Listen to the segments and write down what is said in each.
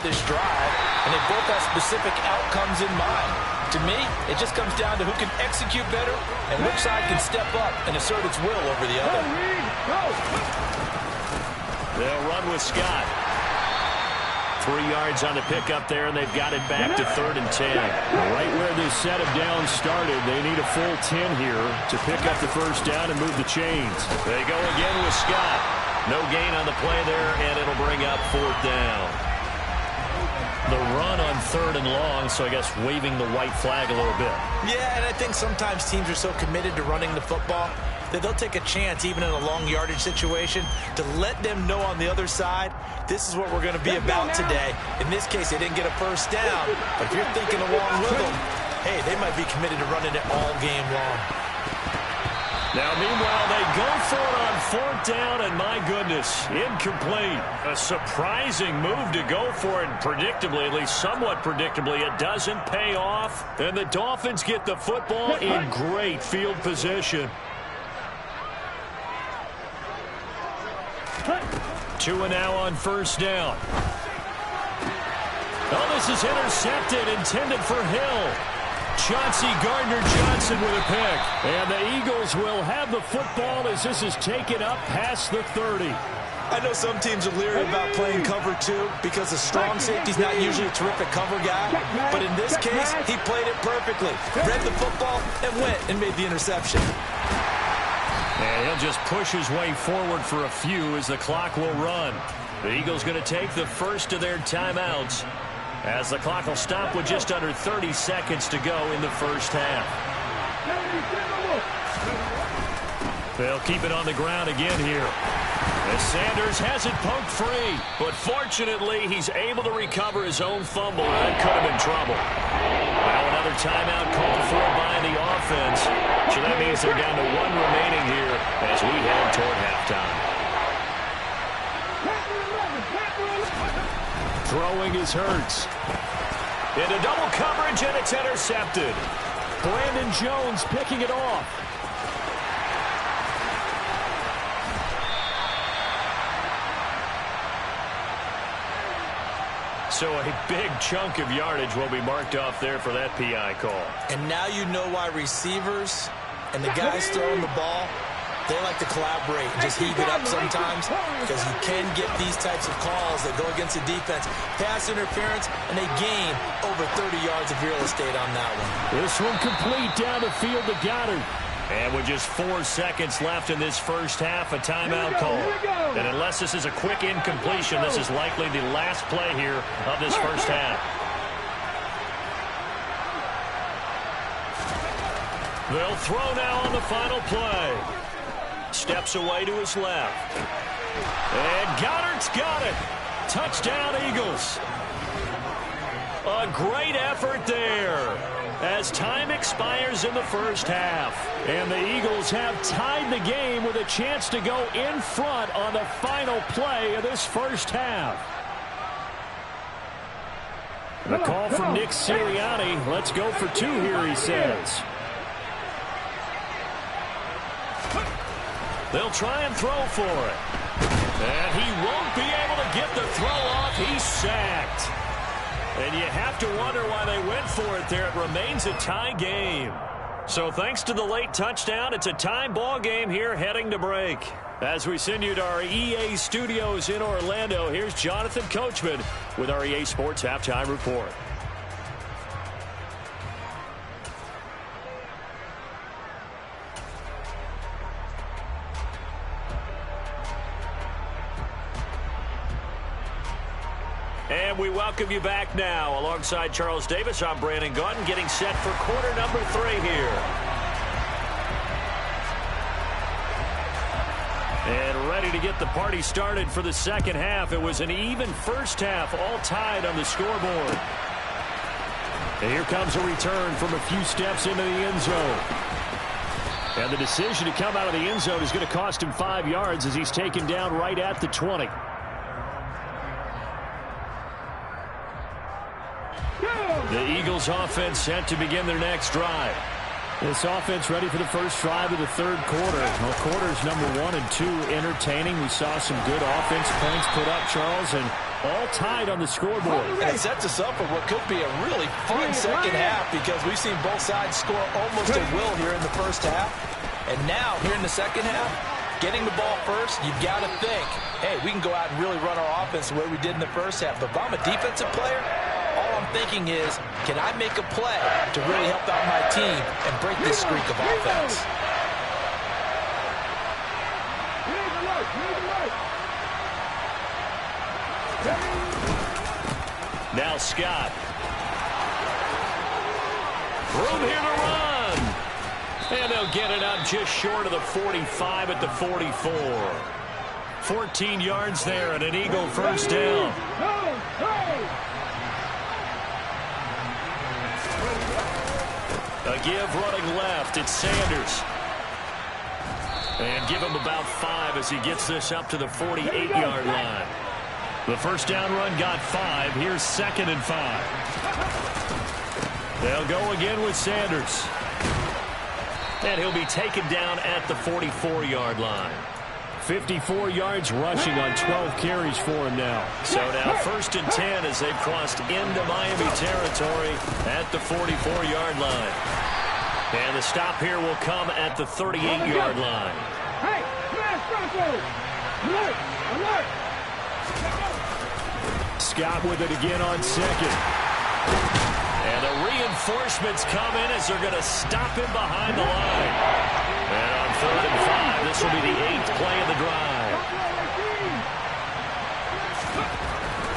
this drive, and they both have specific outcomes in mind. To me, it just comes down to who can execute better and which side can step up and assert its will over the other. They'll run with Scott. 3 yards on the pickup there, and they've got it back to 3rd and 10. Right where this set of downs started, they need a full 10 here to pick up the first down and move the chains. They go again with Scott. No gain on the play there, and it'll bring up 4th down. The run on 3rd and long, so I guess waving the white flag a little bit. Yeah, and I think sometimes teams are so committed to running the football that they'll take a chance, even in a long yardage situation, to let them know on the other side, this is what we're going to be about today. In this case, they didn't get a first down, but if you're thinking along with them, hey, they might be committed to running it all game long. Now, meanwhile, they go for it on 4th down, and my goodness, incomplete. A surprising move to go for it, and predictably, at least somewhat predictably, it doesn't pay off. And the Dolphins get the football in great field position. 2 and now on 1st down. Oh, this is intercepted, intended for Hill. Chauncey Gardner-Johnson with a pick. And the Eagles will have the football as this is taken up past the 30. I know some teams are leery about playing cover 2 because the strong safety's not usually a terrific cover guy. But in this case, he played it perfectly. Read the football and went and made the interception. And he'll just push his way forward for a few as the clock will run. The Eagles going to take the first of their timeouts as the clock will stop with just under 30 seconds to go in the first half. They'll keep it on the ground again here. As Sanders has it poked free, but fortunately he's able to recover his own fumble, and that could have been trouble. Now another timeout called for by the offense. So that means they're down to 1 remaining here as we head toward halftime. Throwing is Hurts. Into double coverage, and it's intercepted. Brandon Jones picking it off. So a big chunk of yardage will be marked off there for that PI call. And now you know why receivers and the guys throwing the ball, they like to collaborate and just heave it up sometimes, because you can get these types of calls that go against the defense. Pass interference, and they gain over 30 yards of real estate on that one. This one complete down the field to Goddard. And with just 4 seconds left in this first half, a timeout call. And unless this is a quick incompletion, this is likely the last play here of this first half. They'll throw now on the final play. Steps away to his left. And Goddard's got it. Touchdown, Eagles. A great effort there as time expires in the first half. And the Eagles have tied the game with a chance to go in front on the final play of this first half. The call from Nick Sirianni. Let's go for 2 here, he says. They'll try and throw for it. And he won't be able to get the throw off. He's sacked. And you have to wonder why they went for it there. It remains a tie game. So thanks to the late touchdown, it's a tie ball game here heading to break. As we send you to our EA studios in Orlando, here's Jonathan Coachman with our EA Sports Halftime Report. And we welcome you back now. Alongside Charles Davis, I'm Brandon Gaudin, getting set for quarter number 3 here. And ready to get the party started for the second half. It was an even first half, all tied on the scoreboard. And here comes a return from a few steps into the end zone. And the decision to come out of the end zone is going to cost him 5 yards as he's taken down right at the 20. The Eagles offense set to begin their next drive. This offense ready for the first drive of the third quarter. Well, quarters number 1 and 2 entertaining. We saw some good offense points put up, Charles, and all tied on the scoreboard. And it sets us up for what could be a really fun second half because we've seen both sides score almost at will here in the first half. And now, here in the second half, getting the ball first, you've got to think, hey, we can go out and really run our offense the way we did in the first half. But if I'm a defensive player, all I'm thinking is, can I make a play to really help out my team and break this streak of offense? Now Scott. Room here to run. And they'll get it up just short of the 45 at the 44. 14 yards there and an Eagle first down. A give running left. It's Sanders. And give him about 5 as he gets this up to the 48-yard line. The first down run got 5. Here's 2nd and 5. They'll go again with Sanders. And he'll be taken down at the 44-yard line. 54 yards rushing on 12 carries for him now. So now 1st and 10 as they've crossed into Miami territory at the 44-yard line. And the stop here will come at the 38-yard line. Hey, alert, alert. Scott with it again on 2nd. And the reinforcements come in as they're going to stop him behind the line. And on 3rd and 5, this will be the 8th play of the drive.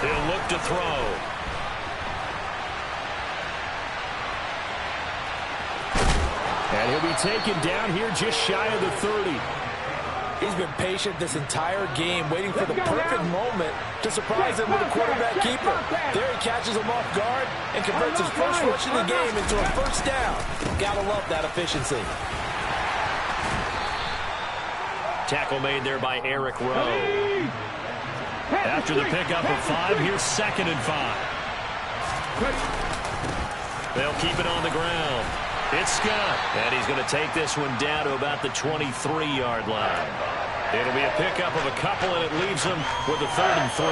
He'll look to throw. And he'll be taken down here just shy of the 30. He's been patient this entire game, waiting for the perfect moment to surprise him with a quarterback keeper. There he catches him off guard and converts his first rush of the game into a first down. Gotta love that efficiency. Tackle made there by Eric Rowe. After the pickup of 5, here's 2nd and 5. They'll keep it on the ground. It's Scott, and he's going to take this one down to about the 23-yard line. It'll be a pickup of a couple, and it leaves them with a 3rd and 3.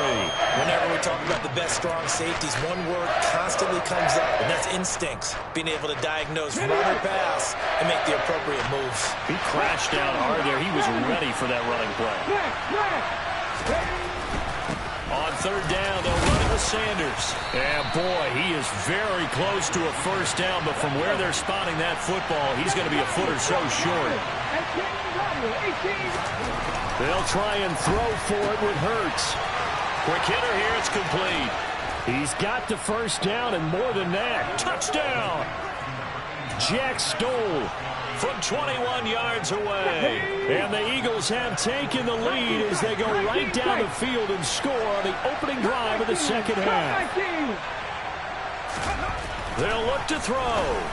Whenever we talk about the best strong safeties, one word constantly comes up, and that's instincts. Being able to diagnose run or pass and make the appropriate moves. He crashed down hard there. He was ready for that running play. On 3rd down, they'll run it with Sanders. And boy, he is very close to a first down, but from where they're spotting that football, he's going to be a foot or so short. They'll try and throw for it with Hurts. Quick hitter here, it's complete. He's got the first down, and more than that, touchdown! Jack Stoll from 21 yards away. And the Eagles have taken the lead as they go right down the field and score on the opening drive of the second half. They'll look to throw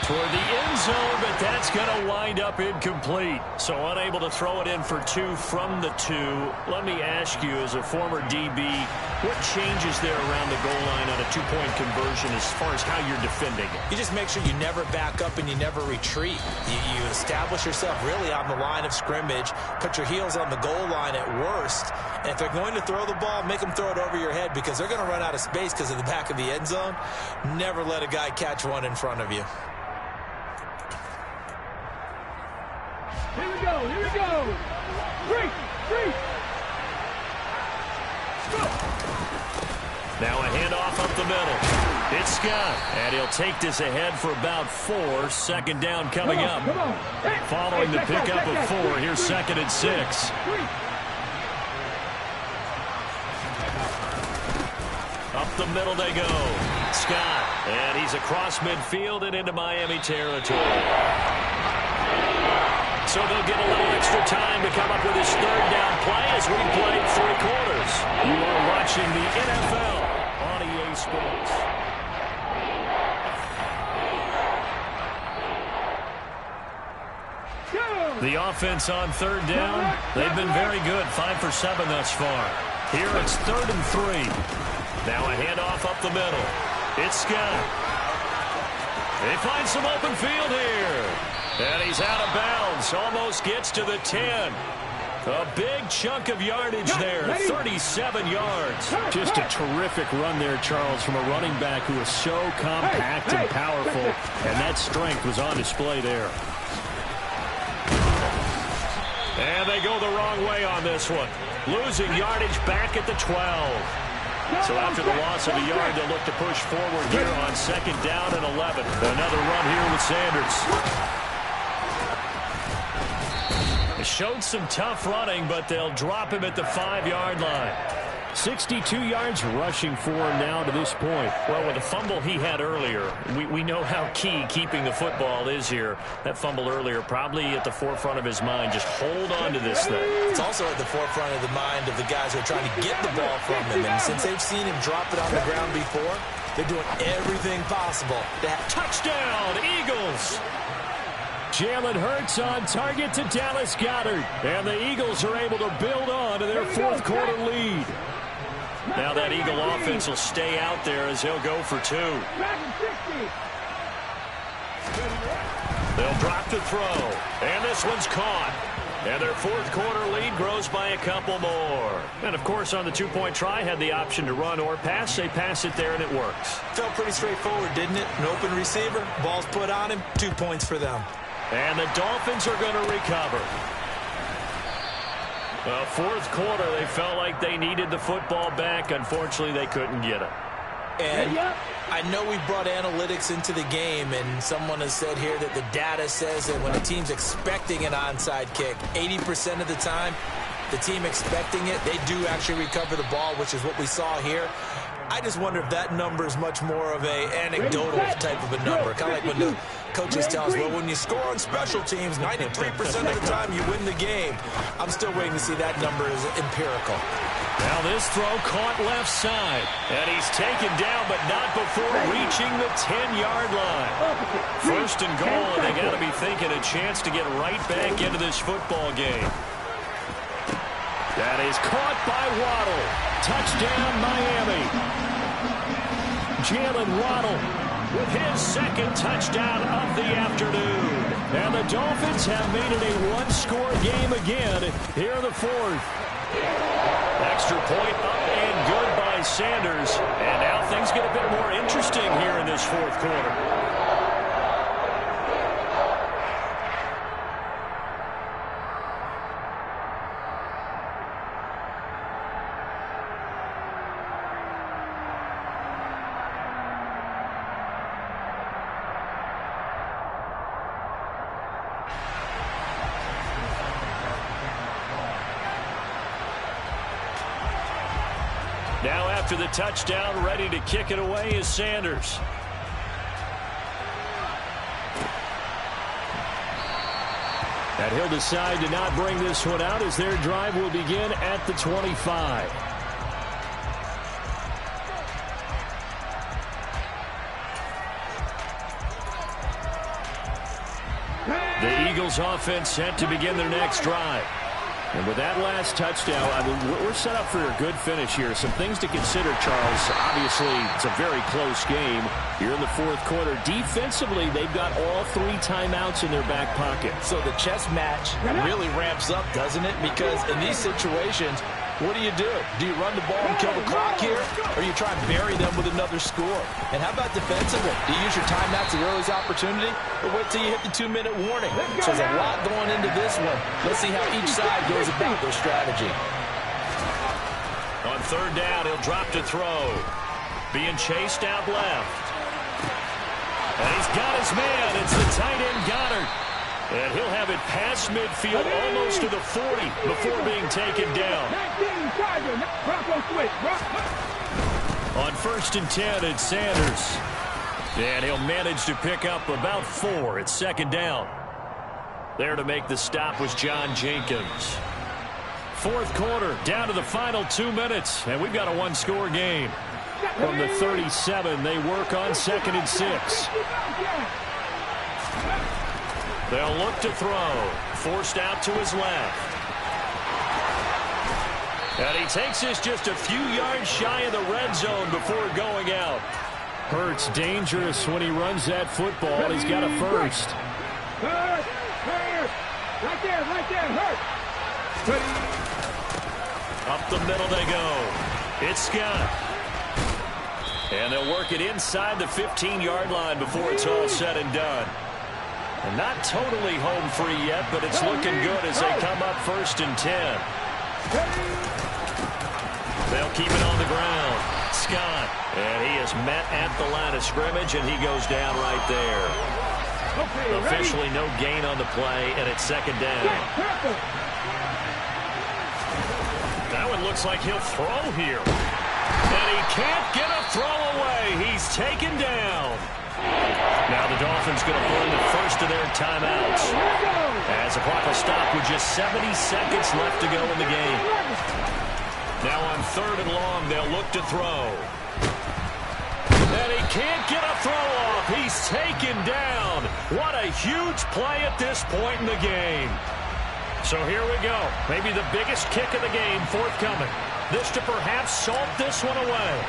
toward the end zone, but that's going to wind up incomplete. So unable to throw it in for 2 from the 2. Let me ask you, as a former DB, what changes there around the goal line on a 2-point conversion as far as how you're defending it? You just make sure you never back up and you never retreat. You establish yourself really on the line of scrimmage, put your heels on the goal line at worst, and if they're going to throw the ball, make them throw it over your head because they're going to run out of space because of the back of the end zone. Never let a guy catch one in front of you. Here we go. 3. Now a handoff up the middle. It's Scott, and he'll take this ahead for about 4. 2nd down coming up. Following the pickup of 4, here's 2nd and 6. Up the middle they go. Scott, and he's across midfield and into Miami territory. So they'll get a little extra time to come up with his 3rd down play as we play 3 quarters. You are watching the NFL on EA Sports. The offense on 3rd down, they've been very good. 5 for 7 thus far. Here it's 3rd and 3. Now a handoff up the middle. It's Scott. They find some open field here. And he's out of bounds. Almost gets to the 10. A big chunk of yardage there, 37 yards. Just a terrific run there, Charles, from a running back who is so compact and powerful, and that strength was on display there. And they go the wrong way on this one. Losing yardage back at the 12. So after the loss of a yard, they'll look to push forward here on 2nd down and 11. Another run here with Sanders. Showed some tough running, but they'll drop him at the 5-yard line. 62 yards rushing for him now to this point. Well, with the fumble he had earlier, we know how key keeping the football is here. That fumble earlier probably at the forefront of his mind. Just hold on to this thing. It's also at the forefront of the mind of the guys who are trying to get the ball from him. And since they've seen him drop it on the ground before, they're doing everything possible to have touchdown, Eagles. Jalen Hurts on target to Dallas Goedert. And the Eagles are able to build on to their 4th quarter lead. Now that Eagle offense will stay out there as he'll go for 2. They'll drop to throw. And this one's caught. And their 4th quarter lead grows by a couple more. And, of course, on the 2-point try, had the option to run or pass. They pass it there, and it works. Felt pretty straightforward, didn't it? An open receiver, ball's put on him, 2 points for them. And the Dolphins are going to recover. The 4th quarter, they felt like they needed the football back. Unfortunately, they couldn't get it. And I know we brought analytics into the game, and someone has said here that the data says that when a team's expecting an onside kick, 80% of the time, the team expecting it, they do actually recover the ball, which is what we saw here. I just wonder if that number is much more of a anecdotal type of a number. Kind of like when the coaches tell us, well, when you score on special teams, 93% of the time you win the game. I'm still waiting to see that number is empirical. Now this throw caught left side. And he's taken down, but not before reaching the 10-yard line. 1st and goal, and they got to be thinking a chance to get right back into this football game. That is caught by Waddle. Touchdown, Miami. Jalen Waddle with his 2nd touchdown of the afternoon. And the Dolphins have made it a 1-score game again here in the 4th. Extra point up and good by Sanders. And now things get a bit more interesting here in this 4th quarter. Now after the touchdown, ready to kick it away is Sanders. And he'll decide to not bring this one out as their drive will begin at the 25. The Eagles offense set to begin their next drive. And with that last touchdown, I mean, we're set up for a good finish here. Some things to consider, Charles. Obviously, it's a very close game. You're in the 4th quarter. Defensively, they've got all 3 timeouts in their back pocket. So the chess match really ramps up, doesn't it? Because in these situations, what do? Do you run the ball and kill the clock here, or you try and bury them with another score? And how about defensively? Do you use your timeouts at the earliest opportunity, or wait till you hit the 2-minute warning? So there's a lot going into this one. Let's see how each side goes about their strategy. On 3rd down, he'll drop to throw. Being chased out left. And he's got his man. It's the tight end Goddard. And he'll have it past midfield almost to the 40 before being taken down. On 1st and 10, it's Sanders. And he'll manage to pick up about 4. It's 2nd down. There to make the stop was John Jenkins. 4th quarter, down to the final 2 minutes. And we've got a 1-score game. From the 37, they work on 2nd and 6. They'll look to throw. Forced out to his left. And he takes this just a few yards shy of the red zone before going out. Hurts dangerous when he runs that football. He's got a first. Right there, Hurt. Up the middle they go. It's Scott. And they'll work it inside the 15-yard line before it's all said and done. And not totally home free yet, but it's looking good as they come up 1st and 10. They'll keep it on the ground. Scott. And he is met at the line of scrimmage, and he goes down right there. Officially no gain on the play, and it's 2nd down. That one looks like he'll throw here. And he can't get a throw away. He's taken down. Now the Dolphins going to burn the first of their timeouts as the clock will stop with just 70 seconds left to go in the game. Now on 3rd and long, they'll look to throw. And he can't get a throw off. He's taken down. What a huge play at this point in the game. So here we go. Maybe the biggest kick of the game forthcoming. This to perhaps salt this one away.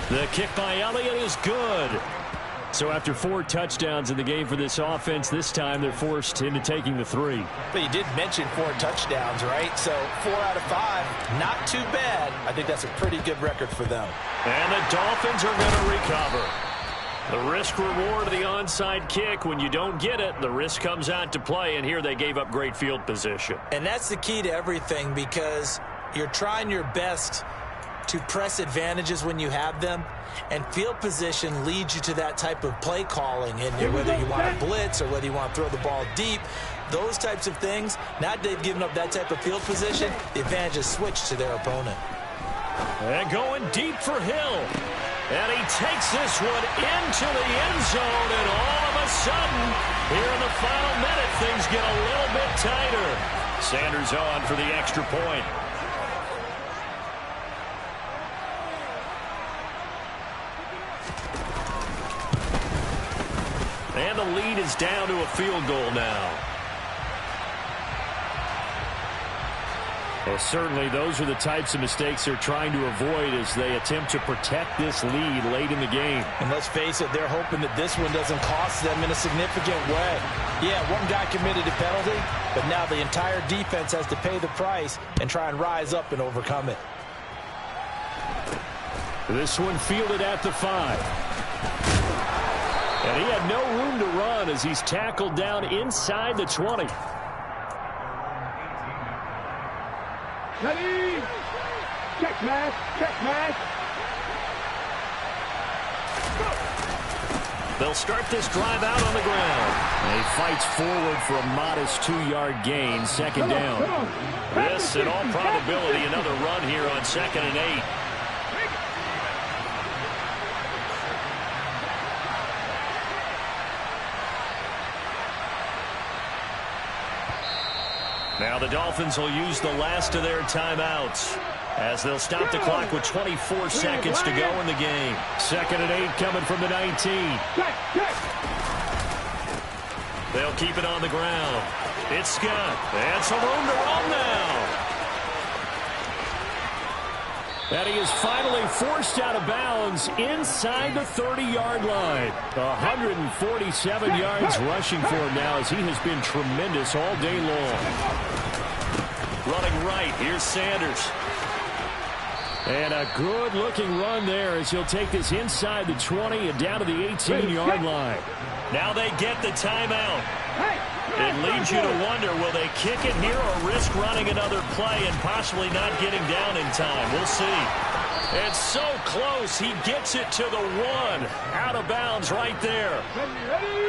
The kick by Elliott is good. So after 4 touchdowns in the game for this offense, this time they're forced into taking the 3. But you did mention 4 touchdowns, right? So 4 out of 5, not too bad. I think that's a pretty good record for them. And the Dolphins are going to recover. The risk-reward of the onside kick, when you don't get it, the risk comes out to play, and here they gave up great field position. And that's the key to everything, because you're trying your best to press advantages when you have them, and field position leads you to that type of play calling. And whether you want to blitz or whether you want to throw the ball deep, those types of things, now that they've given up that type of field position, the advantage is switched to their opponent. And going deep for Hill. And he takes this one into the end zone, and all of a sudden, here in the final minute, things get a little bit tighter. Sanders on for the extra point. And the lead is down to a field goal now. Well, certainly those are the types of mistakes they're trying to avoid as they attempt to protect this lead late in the game. And let's face it, they're hoping that this one doesn't cost them in a significant way. Yeah, one guy committed a penalty, but now the entire defense has to pay the price and try and rise up and overcome it. This one fielded at the 5. And he had no room to run as he's tackled down inside the 20. Ready? Check match. Check match. They'll start this drive out on the ground. And he fights forward for a modest 2-yard gain, 2nd down. This, in all probability, another run here on 2nd and 8. Now the Dolphins will use the last of their timeouts as they'll stop the clock with 24 seconds to go in the game. 2nd and 8 coming from the 19. They'll keep it on the ground. It's Scott. And some room to run now. And he is finally forced out of bounds inside the 30-yard line. 147 yards rushing for him now as he has been tremendous all day long. Running right, here's Sanders. And a good-looking run there as he'll take this inside the 20 and down to the 18-yard line. Now they get the timeout. It leads you to wonder, will they kick it here or risk running another play and possibly not getting down in time? We'll see. It's so close. He gets it to the 1. Out of bounds right there.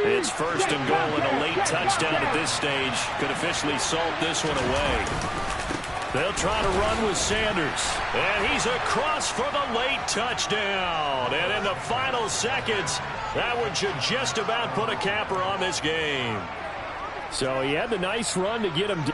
It's 1st and goal, and a late touchdown at this stage could officially salt this one away. They'll try to run with Sanders. And he's across for the late touchdown. And in the final seconds, that one should just about put a capper on this game. So he had the nice run to get him down.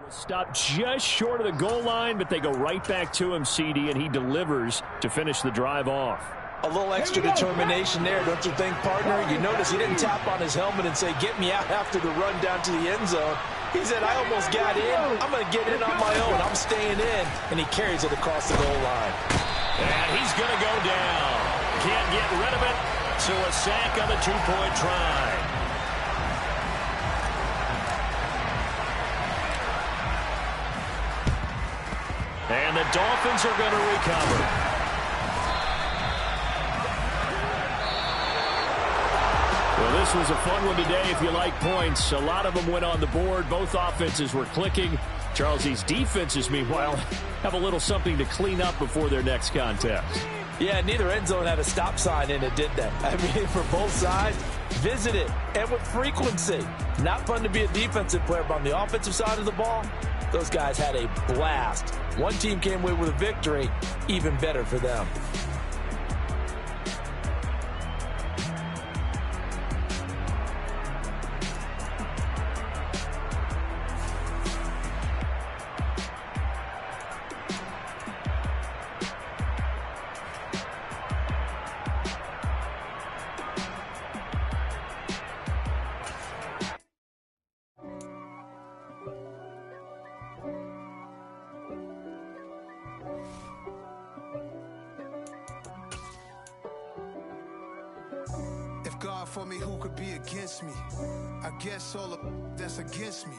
Stopped just short of the goal line, but they go right back to him, CD, and he delivers to finish the drive off. A little extra determination there, don't you think, partner? You notice he didn't tap on his helmet and say, get me out after the run down to the end zone. He said, I almost got in. I'm going to get in on my own. I'm staying in. And he carries it across the goal line. And he's going to go down. Can't get rid of it. So a sack on the two-point try. And the Dolphins are going to recover. Well, this was a fun one today if you like points. A lot of them went on the board. Both offenses were clicking. Charles, these defenses, meanwhile, have a little something to clean up before their next contest. Yeah, neither end zone had a stop sign in it, did they? I mean, for both sides, visit it, and with frequency. Not fun to be a defensive player, but on the offensive side of the ball, those guys had a blast. One team came away with a victory, even better for them. If God for me, who could be against me? I guess all of that's against me.